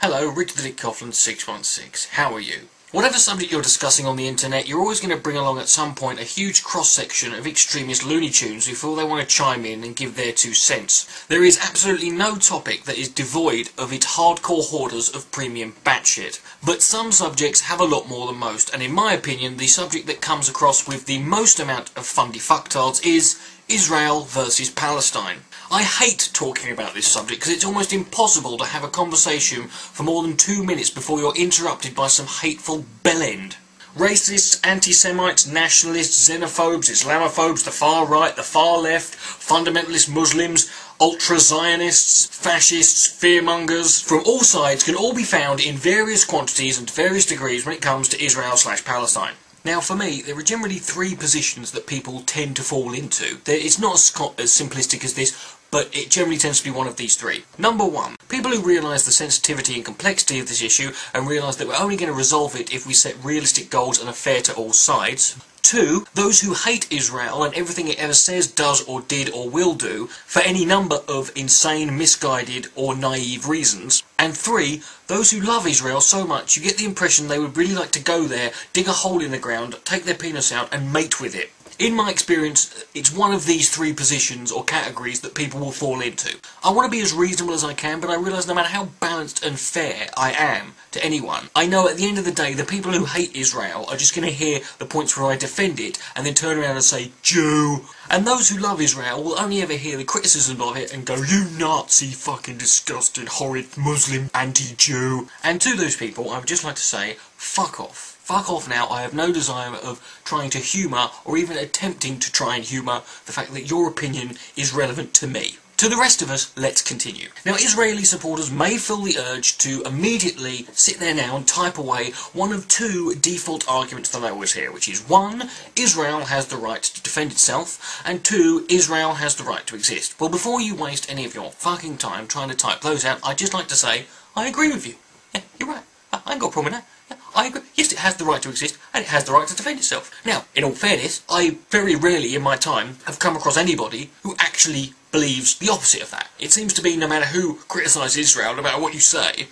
Hello, Richard the Coughlan616. How are you? Whatever subject you're discussing on the internet, you're always going to bring along at some point a huge cross-section of extremist Looney Tunes who feel they want to chime in and give their 2 cents. There is absolutely no topic that is devoid of its hardcore hoarders of premium batshit. But some subjects have a lot more than most, and in my opinion, the subject that comes across with the most amount of fundy fucktards is Israel versus Palestine. I hate talking about this subject because it's almost impossible to have a conversation for more than 2 minutes before you're interrupted by some hateful bellend. Racists, anti-Semites, nationalists, xenophobes, Islamophobes, the far right, the far left, fundamentalist Muslims, ultra-Zionists, fascists, fearmongers from all sides can all be found in various quantities and to various degrees when it comes to Israel/Palestine. Now, for me, there are generally 3 positions that people tend to fall into. It's not as simplistic as this, but it generally tends to be one of these 3. Number 1, people who realise the sensitivity and complexity of this issue and realise that we're only going to resolve it if we set realistic goals and are fair to all sides. 2, those who hate Israel and everything it ever says, does or did or will do for any number of insane, misguided or naive reasons. And 3, those who love Israel so much you get the impression they would really like to go there, dig a hole in the ground, take their penis out and mate with it. In my experience, it's one of these 3 positions or categories that people will fall into. I want to be as reasonable as I can, but I realise no matter how balanced and fair I am to anyone, I know at the end of the day the people who hate Israel are just going to hear the points where I defend it and then turn around and say, Jew. And those who love Israel will only ever hear the criticism of it and go, you Nazi fucking disgusting, horrid Muslim anti-Jew. And to those people, I would just like to say, fuck off. Fuck off now. I have no desire of trying to humour, or even attempting to try and humour, the fact that your opinion is relevant to me. To the rest of us, let's continue. Now, Israeli supporters may feel the urge to immediately sit there now and type away one of 2 default arguments that I always hear, which is 1, Israel has the right to defend itself, and 2, Israel has the right to exist. Well, before you waste any of your fucking time trying to type those out, I'd just like to say, I agree with you. Yeah, you're right. I ain't got a problem with that. Yeah, I agree. Yes, it has the right to exist, and it has the right to defend itself. Now, in all fairness, I very rarely in my time have come across anybody who actually believes the opposite of that. It seems to be no matter who criticises Israel, no matter what you say,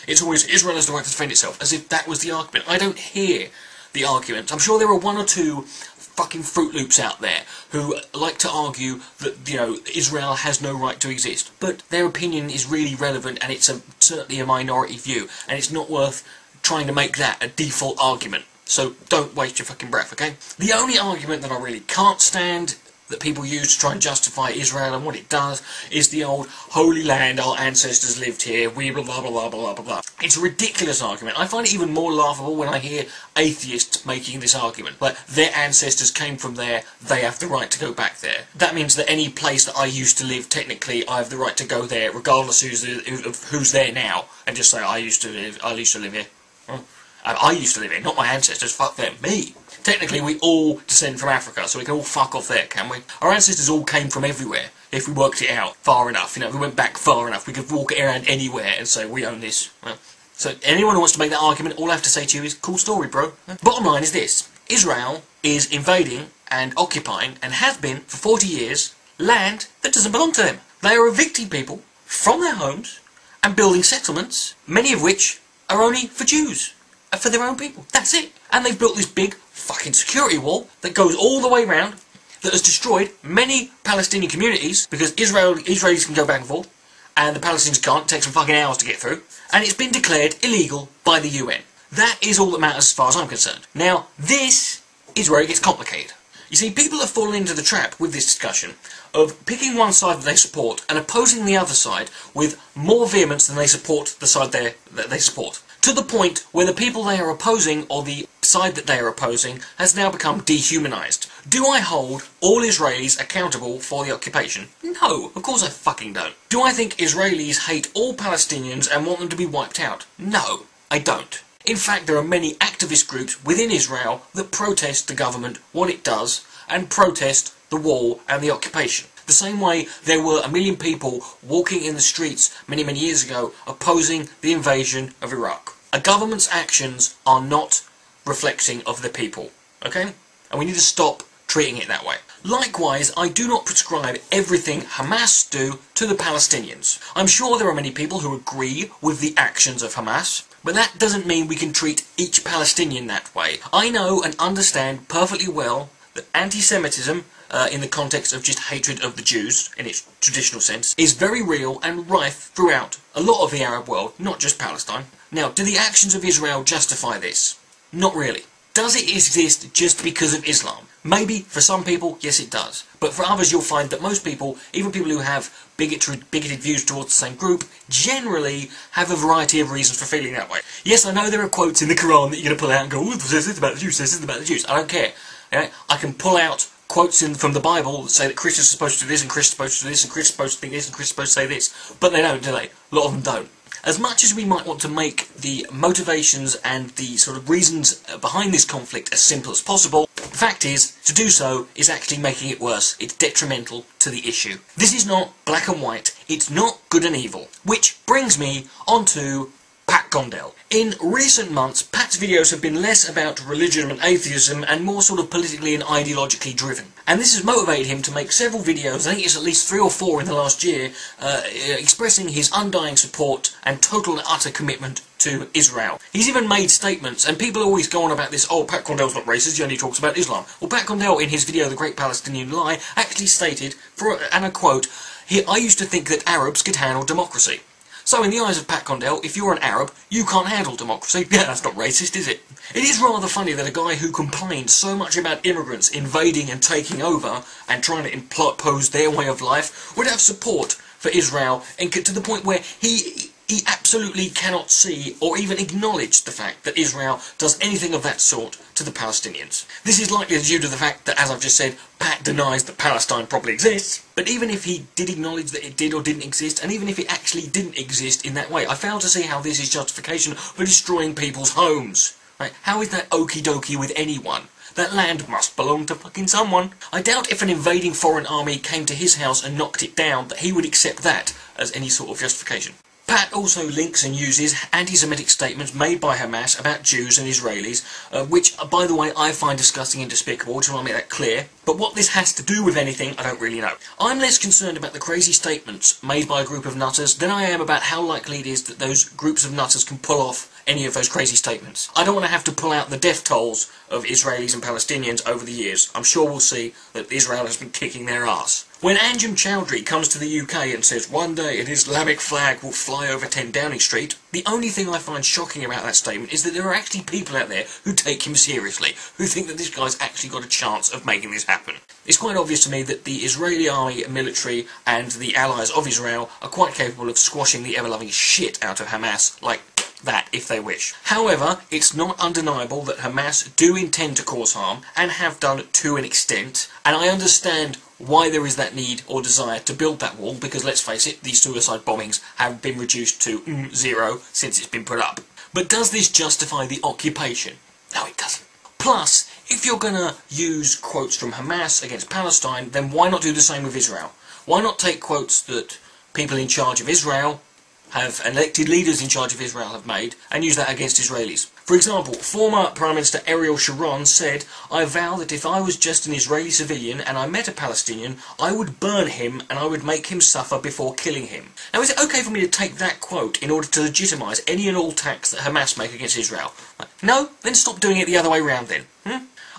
it's always Israel has the right to defend itself, as if that was the argument. I don't hear the argument. I'm sure there are 1 or 2 fucking Fruit Loops out there who like to argue that, you know, Israel has no right to exist. But their opinion is really relevant, and it's certainly a minority view, and it's not worth trying to make that a default argument. So don't waste your fucking breath, okay? The only argument that I really can't stand that people use to try and justify Israel and what it does is the old holy land, our ancestors lived here, we blah blah blah blah blah blah. It's a ridiculous argument. I find it even more laughable when I hear atheists making this argument. Like, their ancestors came from there, they have the right to go back there. That means that any place that I used to live, technically, I have the right to go there, regardless of who's there now, and just say, I used to live here. I used to live here, not my ancestors, fuck them, me. Technically, we all descend from Africa, so we can all fuck off there, can we? Our ancestors all came from everywhere, if we worked it out far enough. You know, if we went back far enough, we could walk around anywhere and say, we own this. Well, so anyone who wants to make that argument, all I have to say to you is, cool story, bro. Bottom line is this. Israel is invading and occupying, and has been for 40 years, land that doesn't belong to them. They are evicting people from their homes and building settlements, many of which are only for Jews. For their own people. That's it. And they've built this big fucking security wall that goes all the way around, that has destroyed many Palestinian communities, because Israelis can go back and forth, and the Palestinians can't. It takes them fucking hours to get through. And it's been declared illegal by the UN. That is all that matters as far as I'm concerned. Now, this is where it gets complicated. You see, people have fallen into the trap with this discussion of picking one side that they support and opposing the other side with more vehemence than they support the side that they support. To the point where the people they are opposing, or the side that they are opposing, has now become dehumanised. Do I hold all Israelis accountable for the occupation? No, of course I fucking don't. Do I think Israelis hate all Palestinians and want them to be wiped out? No, I don't. In fact, there are many activist groups within Israel that protest the government, what it does, and protest the wall and the occupation. The same way there were 1 million people walking in the streets many, many years ago opposing the invasion of Iraq. A government's actions are not reflecting of the people, okay? And we need to stop treating it that way. Likewise, I do not prescribe everything Hamas do to the Palestinians. I'm sure there are many people who agree with the actions of Hamas, but that doesn't mean we can treat each Palestinian that way. I know and understand perfectly well that anti-Semitism, in the context of just hatred of the Jews, in its traditional sense, is very real and rife throughout a lot of the Arab world, not just Palestine. Now, do the actions of Israel justify this? Not really. Does it exist just because of Islam? Maybe, for some people, yes it does. But for others you'll find that most people, even people who have bigoted views towards the same group, generally have a variety of reasons for feeling that way. Yes, I know there are quotes in the Quran that you're going to pull out and go, oh, this is about the Jews, this is about the Jews. I don't care. Yeah? I can pull out quotes from the Bible that say that Christians are supposed to do this, and Christians are supposed to do this, and Christians are supposed to think this, and Christians are supposed to say this. But they don't, do they? A lot of them don't. As much as we might want to make the motivations and the sort of reasons behind this conflict as simple as possible, the fact is, to do so is actually making it worse. It's detrimental to the issue. This is not black and white. It's not good and evil. Which brings me onto Pat Condell. In recent months, Pat's videos have been less about religion and atheism and more sort of politically and ideologically driven. And this has motivated him to make several videos, I think it's at least 3 or 4 in the last year, expressing his undying support and total and utter commitment to Israel. He's even made statements, and people always go on about this, oh, Pat Condell's not racist, he only talks about Islam. Well, Pat Condell, in his video, The Great Palestinian Lie, actually stated, and I quote, I used to think that Arabs could handle democracy. So in the eyes of Pat Condell, if you're an Arab, you can't handle democracy. Yeah, that's not racist, is it? It is rather funny that a guy who complained so much about immigrants invading and taking over and trying to impose their way of life would have support for Israel, and to the point where he absolutely cannot see or even acknowledge the fact that Israel does anything of that sort to the Palestinians. This is likely due to the fact that, as I've just said, Pat denies that Palestine properly exists. But even if he did acknowledge that it did or didn't exist, and even if it actually didn't exist in that way, I fail to see how this is justification for destroying people's homes. Right? How is that okie dokie with anyone? That land must belong to fucking someone. I doubt if an invading foreign army came to his house and knocked it down that he would accept that as any sort of justification. Pat also links and uses anti-Semitic statements made by Hamas about Jews and Israelis, which, by the way, I find disgusting and despicable, just want to make that clear. But what this has to do with anything, I don't really know. I'm less concerned about the crazy statements made by a group of nutters than I am about how likely it is that those groups of nutters can pull off any of those crazy statements. I don't want to have to pull out the death tolls of Israelis and Palestinians over the years. I'm sure we'll see that Israel has been kicking their ass. When Anjem Chowdhury comes to the UK and says one day an Islamic flag will fly over 10 Downing Street, the only thing I find shocking about that statement is that there are actually people out there who take him seriously, who think that this guy's actually got a chance of making this happen. It's quite obvious to me that the Israeli army, military, and the allies of Israel are quite capable of squashing the ever-loving shit out of Hamas, like that if they wish. However, it's not undeniable that Hamas do intend to cause harm, and have done to an extent, and I understand why there is that need or desire to build that wall, because let's face it, these suicide bombings have been reduced to 0 since it's been put up. But does this justify the occupation? No, it doesn't. Plus, if you're gonna use quotes from Hamas against Palestine, then why not do the same with Israel? Why not take quotes that people in charge of Israel have elected leaders in charge of Israel have made, and use that against Israelis. For example, former Prime Minister Ariel Sharon said, "I vow that if I was just an Israeli civilian and I met a Palestinian, I would burn him and I would make him suffer before killing him." Now, is it okay for me to take that quote in order to legitimise any and all attacks that Hamas make against Israel? No? Then stop doing it the other way round then.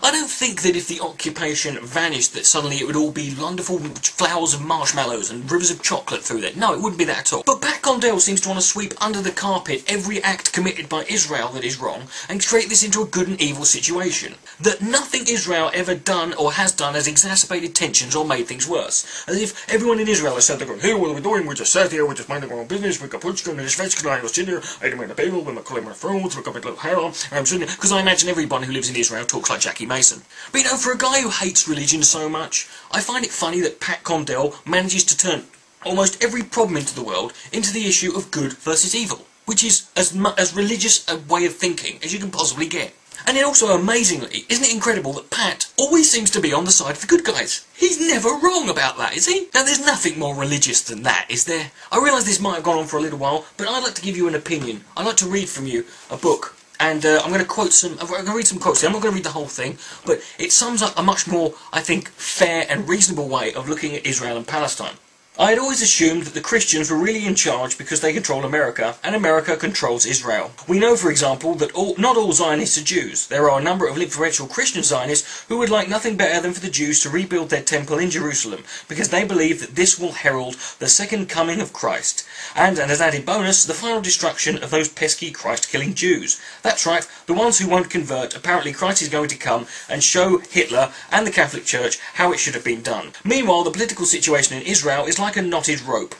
I don't think that if the occupation vanished that suddenly it would all be wonderful flowers of marshmallows and rivers of chocolate through there. No, it wouldn't be that at all. But Pat Condell seems to want to sweep under the carpet every act committed by Israel that is wrong and create this into a good and evil situation. That nothing Israel ever done or has done has exacerbated tensions or made things worse. As if everyone in Israel has said, they're going, "Hey, what are we doing? We're just sat here, we're just minding our own business, we've got Portugal and Schweiz, I was sitting here, I had my bagel with my collar, my fruits, we've got my little hair on, and I'm sitting there," because I imagine everyone who lives in Israel talks like Jackie Mason. But you know, for a guy who hates religion so much, I find it funny that Pat Condell manages to turn almost every problem into the world into the issue of good versus evil, which is as religious a way of thinking as you can possibly get. And then also, amazingly, isn't it incredible that Pat always seems to be on the side of the good guys? He's never wrong about that, is he? Now, there's nothing more religious than that, is there? I realise this might have gone on for a little while, but I'd like to give you an opinion. I'd like to read from you a book and I'm going to read some quotes here. I'm not going to read the whole thing, but it sums up a much more, I think, fair and reasonable way of looking at Israel and Palestine. I had always assumed that the Christians were really in charge because they control America, and America controls Israel. We know, for example, that not all Zionists are Jews. There are a number of influential Christian Zionists who would like nothing better than for the Jews to rebuild their temple in Jerusalem, because they believe that this will herald the second coming of Christ, and as added bonus, the final destruction of those pesky Christ-killing Jews. That's right, the ones who won't convert. Apparently Christ is going to come and show Hitler and the Catholic Church how it should have been done. Meanwhile, the political situation in Israel is like a knotted rope.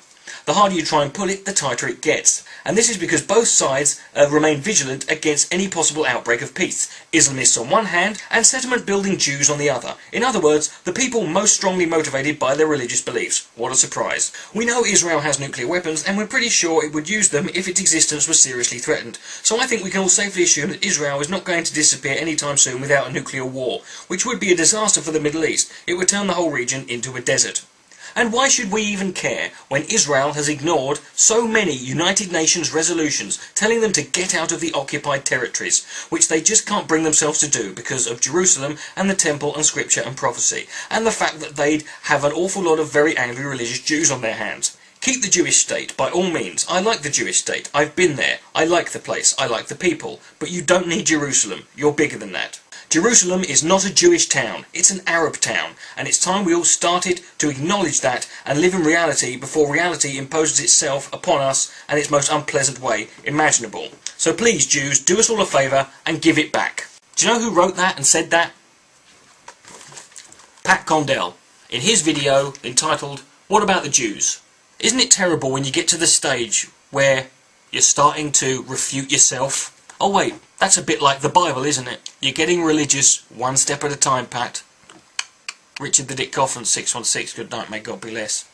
The harder you try and pull it, the tighter it gets. And this is because both sides remain vigilant against any possible outbreak of peace. Islamists on one hand, and settlement-building Jews on the other. In other words, the people most strongly motivated by their religious beliefs. What a surprise. We know Israel has nuclear weapons, and we're pretty sure it would use them if its existence was seriously threatened. So I think we can all safely assume that Israel is not going to disappear anytime soon without a nuclear war, which would be a disaster for the Middle East. It would turn the whole region into a desert. And why should we even care when Israel has ignored so many United Nations resolutions telling them to get out of the occupied territories, which they just can't bring themselves to do because of Jerusalem and the temple and scripture and prophecy, and the fact that they'd have an awful lot of very angry religious Jews on their hands. Keep the Jewish state, by all means. I like the Jewish state. I've been there. I like the place. I like the people. But you don't need Jerusalem. You're bigger than that. Jerusalem is not a Jewish town, it's an Arab town, and it's time we all started to acknowledge that and live in reality before reality imposes itself upon us in its most unpleasant way imaginable. So please, Jews, do us all a favour and give it back. Do you know who wrote that and said that? Pat Condell, in his video entitled, "What About the Jews?" Isn't it terrible when you get to the stage where you're starting to refute yourself? Oh wait, that's a bit like the Bible, isn't it? You're getting religious one step at a time, Pat. Richard the Dick Coughlan616, good night, may God bless.